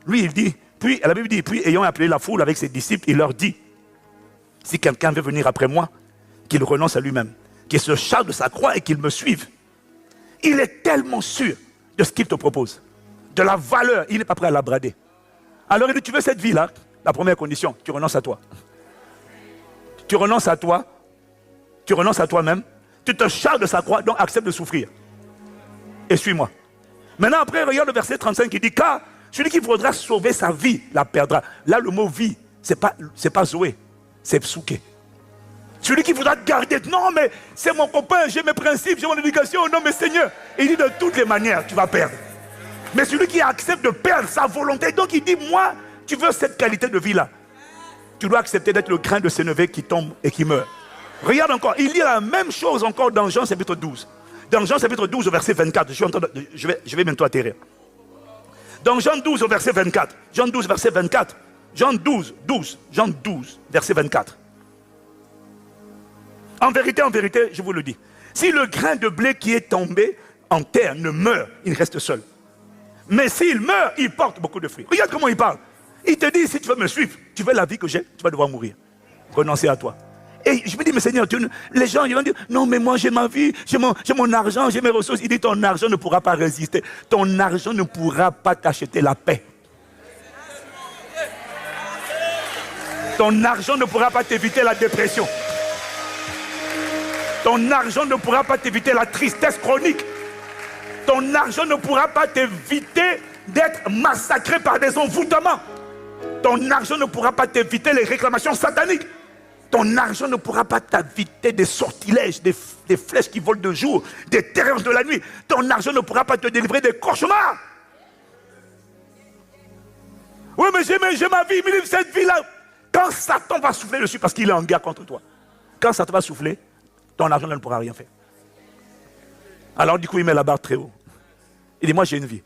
Lui, il dit, puis, la Bible dit, puis ayant appelé la foule avec ses disciples, il leur dit, si quelqu'un veut venir après moi, qu'il renonce à lui-même, qu'il se charge de sa croix et qu'il me suive. Il est tellement sûr de ce qu'il te propose, de la valeur, il n'est pas prêt à la brader. Alors il dit, tu veux cette vie-là? La première condition, tu renonces à toi. Tu renonces à toi, tu renonces à toi-même, tu te charges de sa croix, donc accepte de souffrir. Et suis-moi. Maintenant, après, regarde le verset 35 qui dit, car celui qui voudra sauver sa vie la perdra. Là, le mot vie, c'est pas Zoé, c'est Psouké. Celui qui voudra garder, non mais c'est mon copain, j'ai mes principes, j'ai mon éducation, non mais Seigneur. Il dit de toutes les manières, tu vas perdre. Mais celui qui accepte de perdre sa volonté, donc il dit, moi, tu veux cette qualité de vie-là. Tu dois accepter d'être le grain de sénévé qui tombe et qui meurt. Regarde encore, il dit la même chose encore dans Jean chapitre 12. Dans Jean chapitre 12 au verset 24, je vais bientôt atterrir. Dans Jean 12 au verset 24, Jean 12 verset 24, Jean 12, verset 24. En vérité, je vous le dis, si le grain de blé qui est tombé en terre ne meurt, il reste seul. Mais s'il meurt, il porte beaucoup de fruits. Regarde comment il parle. Il te dit, si tu veux me suivre, tu veux la vie que j'ai, tu vas devoir mourir. Renoncer à toi. Et je me dis, mais Seigneur, les gens ils vont dire, non mais moi j'ai ma vie, j'ai mon argent, j'ai mes ressources. Il dit, ton argent ne pourra pas résister. Ton argent ne pourra pas t'acheter la paix. Ton argent ne pourra pas t'éviter la dépression. Ton argent ne pourra pas t'éviter la tristesse chronique. Ton argent ne pourra pas t'éviter d'être massacré par des envoûtements. Ton argent ne pourra pas t'éviter les réclamations sataniques. Ton argent ne pourra pas t'éviter des sortilèges, des flèches qui volent de jour, des terreurs de la nuit. Ton argent ne pourra pas te délivrer des cauchemars. Oui, mais j'ai ma vie, mais cette vie-là. Quand Satan va souffler dessus, parce qu'il est en guerre contre toi, quand Satan va souffler, ton argent ne pourra rien faire. Alors du coup, il met la barre très haut. Il dit, moi j'ai une vie.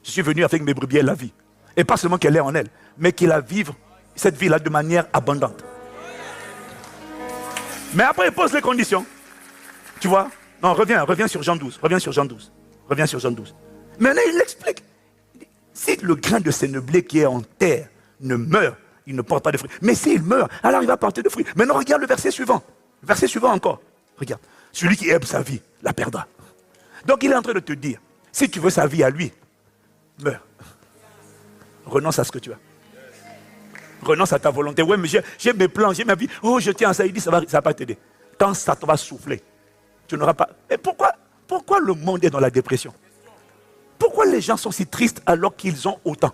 Je suis venu avec mes brebis la vie. Et pas seulement qu'elle est en elle, mais qu'il a vivre cette vie-là de manière abondante. Mais après, il pose les conditions. Tu vois? Non, reviens sur Jean 12. Reviens sur Jean 12. Maintenant, il l'explique. Si le grain de sénéblé qui est en terre ne meurt, il ne porte pas de fruits. Mais s'il meurt, alors il va porter de fruits. Maintenant, regarde le verset suivant. Verset suivant encore. Regarde. Celui qui aime sa vie la perdra. Donc, il est en train de te dire, si tu veux sa vie à lui, meurs. Renonce à ce que tu as. Renonce à ta volonté. Oui, mais j'ai mes plans, j'ai ma vie. Oh, je tiens à ça. Il dit, ça va pas t'aider. Quand ça te va souffler, tu n'auras pas... Mais pourquoi le monde est dans la dépression? Pourquoi les gens sont si tristes alors qu'ils ont autant?